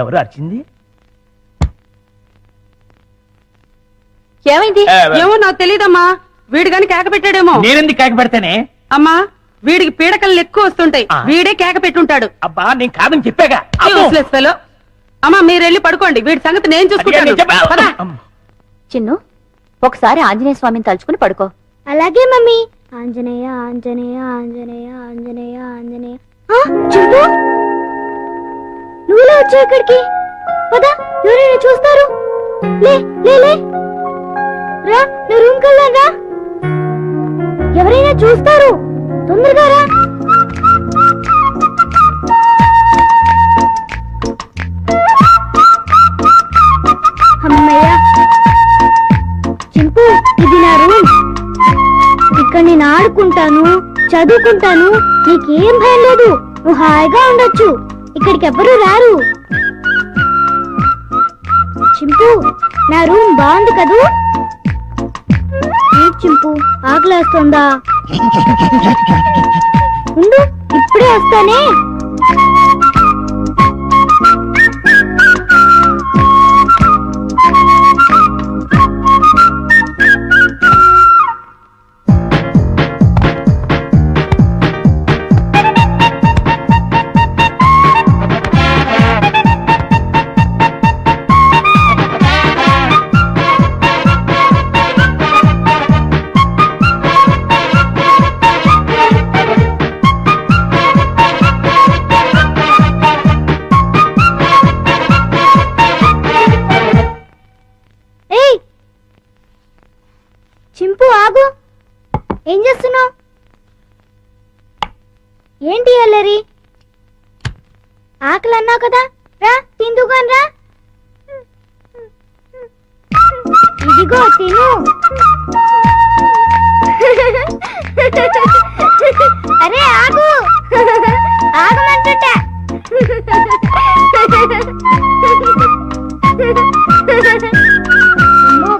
ఎవరు అరిచింది? ఏమైంది? ఏమో నాకు తెలియదమ్మా. వీడు గాని కేక పెట్టాడేమో. నేనెందుకు కేక పెడతానే? అమ్మా, వీడికి పీడకలు ఎక్కువ వస్తుంటాయి. వీడే కేక పెట్టుంటాడు. అబ్బా నేను కాదని చెప్పాగా. Useless fellow. అమ్మా మీరు వెళ్ళి పడుకోండి, వీడి సంగతి నేను చూసుకుంటాను. పద. చిన్ను, ఒకసారి ఆంజనేయ స్వామిని తలుచుకుని పడుకో. అలాగే మమ్మీ. ఆంజనేయ ఆంజనేయ ఆంజనేయ ఆంజనేయ ఆంజనేయ. చింపు, నువ్వులా వచ్చావు ఇక్కడికి? పద, ఎవరైనా చూస్తారు. లే లే లే, రా నా రూమ్ కెళ్దాం రా. ఎవరైనా చూస్తారు, తొందరగా రా. అమ్మయ్య. చింపు, ఇది నా రూమ్. ఇక్కడ నేను ఆడుకుంటాను, చదువుకుంటాను. నీకేం భయం లేదు, నువ్వు హాయిగా ఉండొచ్చు. ఇక్కడికి ఎవ్వరూ రారు. చింపు, నా రూమ్ బాగుంది కదూ? చింపు, ఆకలేస్తుందా? ఉండు, ఇప్పుడే వస్తానే. చింపు, ఆగు. ఏం చేస్తున్నావు? ఏంటి అల్లరి? ఆకలి అన్నావు కదా, రా తిందుగాని రా. ఇదిగో తిను. అరే ఆగు, ఆగమంటుంటా.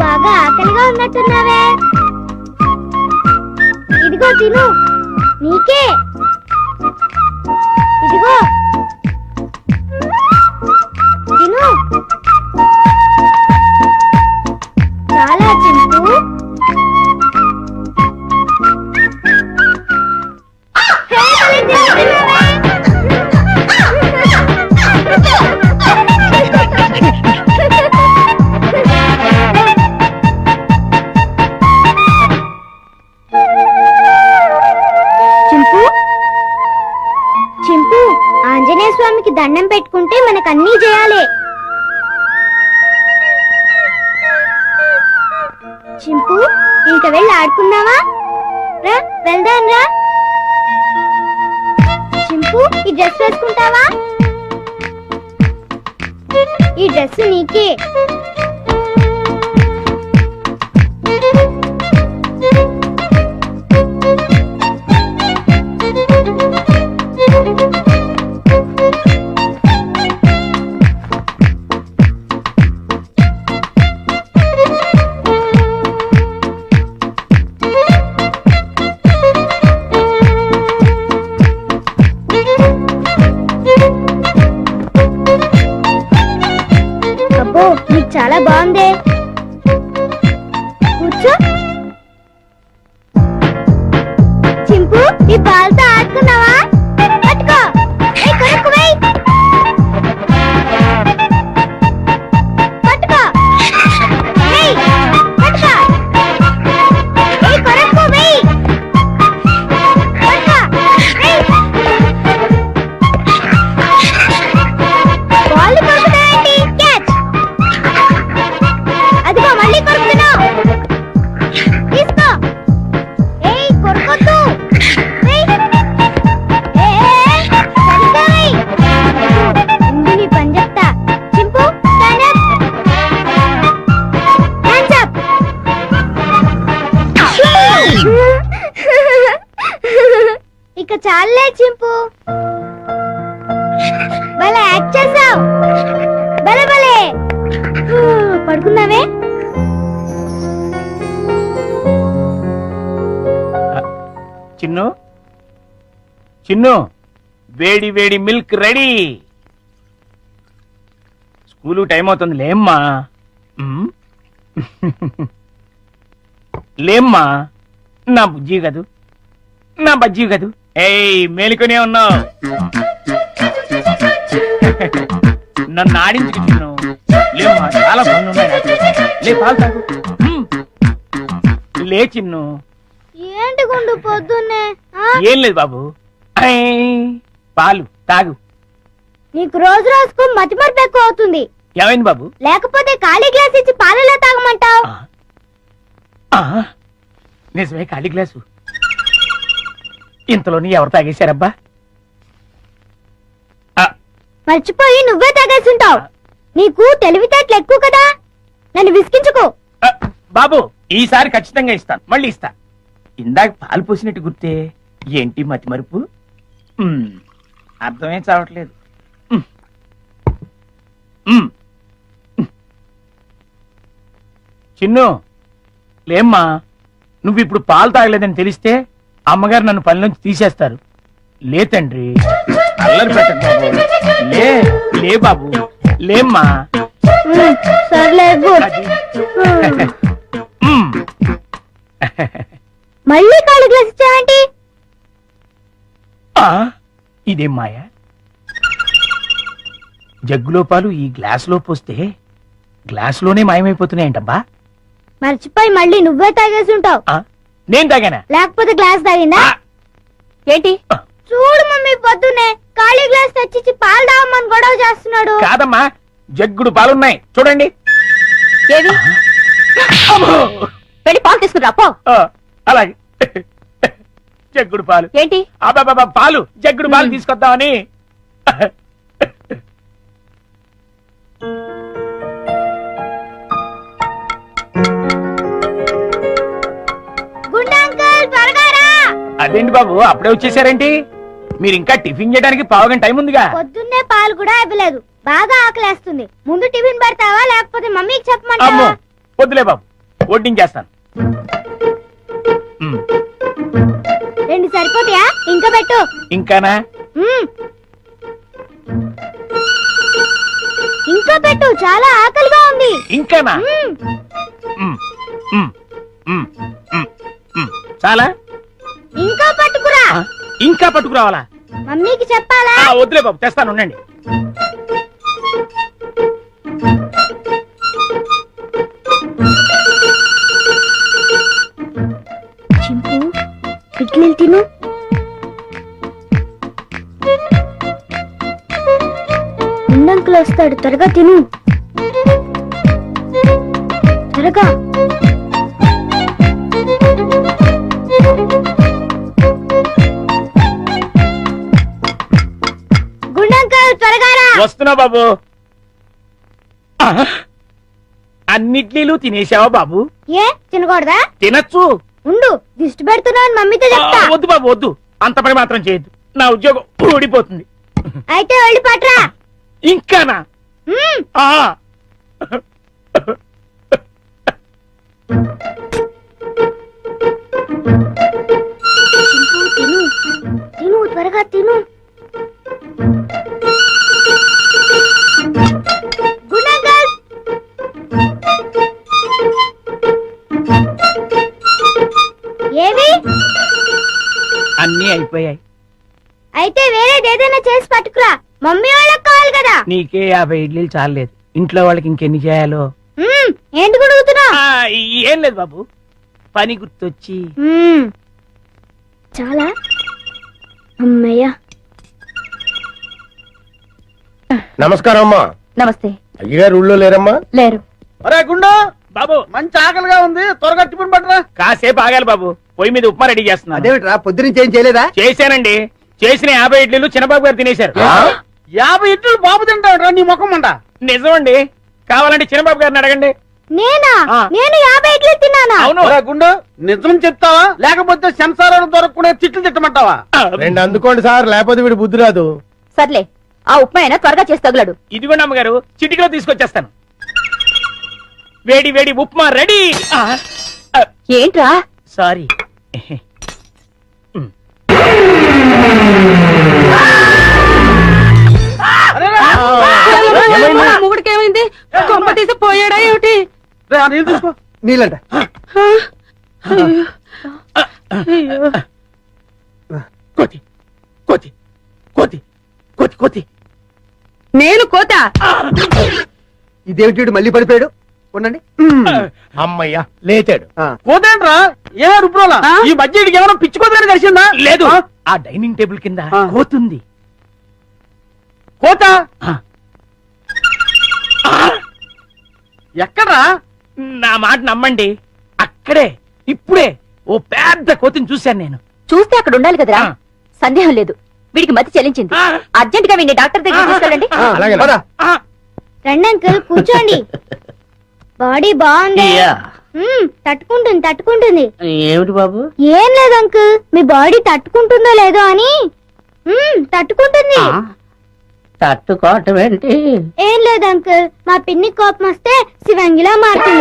బాగా ఆకలిగా ఉన్నట్టున్నావే. ఇదిగో తిను, నీకే. ఇదిగో తిను. చాలా చింపు. చింపు, ఆంజనేయ స్వామికి దండం పెట్టుకుంటే మనకు అన్నీ చేయాలి. చింపు, ఇంక వెళ్ళి ఆడుకున్నావా? రా వెళ్దాం రా. చింపు, ఈ డ్రెస్ వేసుకుంటావా? ఈ డ్రెస్ నీకే. అబ్బో, నీకు చాలా బాగుంది. కూర్చో. చింపు, ఈ బాల్తో ఆడుకున్నావా? పట్టుకో. కొరకు వెయ్. పట్టుకో. వెయ్. పట్టుకో. కొరకు వెయ్. పట్టుకో. వెయ్. బాల్ కొరుకుతావేంటి? క్యాచ్. అదిగో మళ్ళీ కొరుకుతున్నావు. తీసుకో. ఏయ్ కొరకొద్దు. వెయ్. సరిగ్గా వెయ్. ముందు నీ పని చెప్తా. చింపు, స్టాండ్ అప్. Hands up. ఇక చాలే చింపు, భలే యాక్ట్ చేసావు. భలే భలే. పడుకున్నావే? చిన్ను, చిన్ను, వేడి వేడి మిల్క్ రెడీ. స్కూలు టైం అవుతుంది లేమ్మా ఉమ్. లేమ్మా నా బుజ్జి కదూ నా బజ్జీ కదూ ఏయ్ మేలుకొనే ఉన్నావు నన్ను ఆడించుకు చిన్ను లేమ్మా చాలా పనులు ఉన్నాయి నాకు లే పాలు తాగు ఉమ్. లే చిన్ను ఏంటి గుండు పొద్దున్నే ఆ? ఏం లేదు బాబు ఐ, పాలు తాగు నీకు రోజు రోజుకు మతిమరుపు ఎక్కువ అవుతుంది ఏమైంది బాబు లేకపోతే ఖాళీ గ్లాస్ ఇచ్చి పాలలో తాగమంటావు ఆ. ఆ, నిజమే ఖాళీ గ్లాసు ఇంతలోని ఎవరు తాగేశారబ్బా ఆ, మర్చిపోయి నువ్వే తాగేసుంటావు నీకు తెలివితేటలు ఎక్కువ కదా నన్ను విసిగించుకో ఆ, బాబు ఈసారి ఖచ్చితంగా ఇస్తాను మళ్ళీ ఇస్తా ఇందాక పాలు పోసినట్టు గుర్తే ఏంటి మతి మరుపు ఉమ్, అర్థమే చావట్లేదు ఉమ్. ఉమ్. చిన్ను లేమ్మా నువ్వు ఇప్పుడు పాలు తాగలేదని తెలిస్తే అమ్మగారు నన్ను పని నుంచి తీసేస్తారు లే తండ్రి అల్లరి పెట్టకు బాబు లే లే బాబు లేమ్మా సర్లేదు అది. ఉమ్. మళ్ళీ ఖాళీ గ్లాస్ ఇచ్చావేంటి ఆ, ఇదేం మాయ జగ్గులో పాలు ఈ గ్లాసులో పోస్తే గ్లాసులోనే మాయమైపోతున్నాయంటబ్బా మర్చిపోయి మళ్ళీ నువ్వే తాగేసుంటావు ఆ, నేను తాగానా లేకపోతే గ్లాస్ తాగిందా ఆ, ఏంటి చూడు మమ్మీ పొద్దున్నే ఖాళీ గ్లాస్ తెచ్చిచ్చి పాలు తాగమని గొడవ చేస్తున్నాడు కాదమ్మా జగ్గుడు పాలున్నాయి చూడండి ఏవి అమ్మో! వెళ్ళి పాలు తీసుకురా పో ఆ, అలాగే జగ్గుడు పాలు ఏంటి అబ్బాబా పాలు జగ్గుడు పాలు తీసుకొద్దామని గుండా అంకుల్ త్వరగా రా అదేంటి బాబు అప్పుడే వచ్చేసారేంటి మీరు ఇంకా టిఫిన్ చేయడానికి పావుగంట టైం ఉందిగా పొద్దున్నే పాలు కూడా ఇవ్వలేదు బాగా ఆకలేస్తుంది ముందు టిఫిన్ పెడతావా లేకపోతే మమ్మీకి అమ్మో చెప్పమంటావా వద్దులే బాబు వడ్డించేస్తాను ఉమ్, రెండు సరిపోతాయా ఇంకా పెట్టు ఇంకానా మ్మ్. ఇంకా పెట్టు చాలా ఆకలిగా ఉంది ఇంకానా మ్మ్. ఉమ్, ఉమ్, ఉమ్, ఉమ్, ఉమ్. చాలా ఇంకా పట్టుకురా ఆ, ఇంకా పట్టుకురావాలా మమ్మీకి చెప్పాలా ఆ, వద్దులే బాబు తెస్తాను ఉండండి చింపు ఇడ్లీలు తిను ఉండంకులు వస్తాడు త్వరగా తిను త్వరగా గుండంకల్ త్వరగా రా వస్తున్నా బాబు ఆ, అన్నిట్లీలు తినేసావా బాబు ఏ తినకూడదా తినచ్చు ఉండు దిష్టి పెడుతున్నావు మమ్మీతో ఆ, చెప్తా వద్దు బాబు వద్దు అంత పని మాత్రం చేయొద్దు నా ఉద్యోగం ఊడిపోతుంది అయితే వెళ్ళి పట్రా ఇంకానా మ్మ్. ఆ చింపు, తిను తిను త్వరగా తిను గుండంకల్ ఏవి అన్నీ అయిపోయాయి అయితే వేరేదేదైనా చేసి పట్టుకురా మమ్మీ వాళ్ళకి కావాలి కదా నీకే 50 ఇడ్లీలు చాలలేదు ఇంట్లో వాళ్ళకి ఇంకెన్ని చేయాలో మ్మ్. ఏంటి గుడుగుతున్నావు ఆ, ఏం లేదు బాబు పని గుర్తొచ్చి చాలా అమ్మయ్య నమస్కారం అమ్మా నమస్తే అయ్యగారు ఊళ్ళో లేరమ్మా లేరు అరే గుండు బాబు మంచి ఆకలిగా ఉంది త్వరగా టిఫిన్ పట్టరా కాసేపు ఆగాలి బాబు పొయ్యి మీద ఉప్మా రెడీ చేస్తున్నా అదేమిట్రా పొద్దునుంచి ఏం చేయలేదా చేశానండి చేసిన 50 ఇడ్లీలు చిన్నబాబు గారు తినేశారు 50 ఇడ్లీలు బాబు తింటాడు నీ ముఖం అంట నిజమండి కావాలంటే చిన్నబాబు గారిని అడగండి నేనా ఆ. నేను 50 ఇడ్లీ తిన్నానా అవును అరే గుండు నిజం చెప్తావా లేకపోతే సెన్సారాలు దొరకకుండా తిట్లు తిట్టమంటావా ఆ, రెండు అందుకోండి సార్ లేకపోతే వీడు బుద్ధి రాదు సర్లే ఆ ఉప్మా అయినా త్వరగా చేసి తగులడు ఇదిగోండి అమ్మగారు చిటికలో తీసుకొచ్చేస్తాను వేడి వేడి ఉప్మా రెడీ ఏంట్రా సారీ అరే ఏమైంది? మొగుడికి ఏమైంది కొంప తీసి పోయాడా ఏమిటి రే, ఆ నీళ్ళు తీసుకో. నీళ్ళంట అయ్యో. కోతి కోతి కోతి కోతి కోతి నేను కోత ఇదేమిటి మళ్ళీ పడిపోయాడు ఉండండి అమ్మయ్యా లేచాడు పోతేంట్రా ఏ రుబ్రోలా ఆ? ఈ మధ్య వీడికి ఏమైనా పిచ్చుకోదని కలిసిందా లేదు ఆ? ఆ డైనింగ్ టేబుల్ కింద ఆ. కోతుంది కోత ఆ. ఎక్కడ్రా నా మాట నమ్మండి అక్కడే ఇప్పుడే ఓ పెద్ద కోతిని చూశాను నేను చూస్తే అక్కడ ఉండాలి కదరా ఆ. సందేహం లేదు వీడికి మతి చెల్లించింది ఆ. అర్జెంట్ గా వీడిని డాక్టర్ దగ్గర తీసుకెళ్ళండి అలాగే ఆ, రండి అంకుల్ కూర్చోండి బాడీ బాగుంది తట్టుకుంటుంది తట్టుకుంటుంది ఏమిటి బాబు ఏం లేదు అంకుల్ మీ బాడీ తట్టుకుంటుందో లేదో అని తట్టుకుంటుంది తట్టుకోవటం ఏంటి ఏం లేదు అంకుల్ మా పిన్ని కోపం వస్తే శివంగిలా మారుతుంది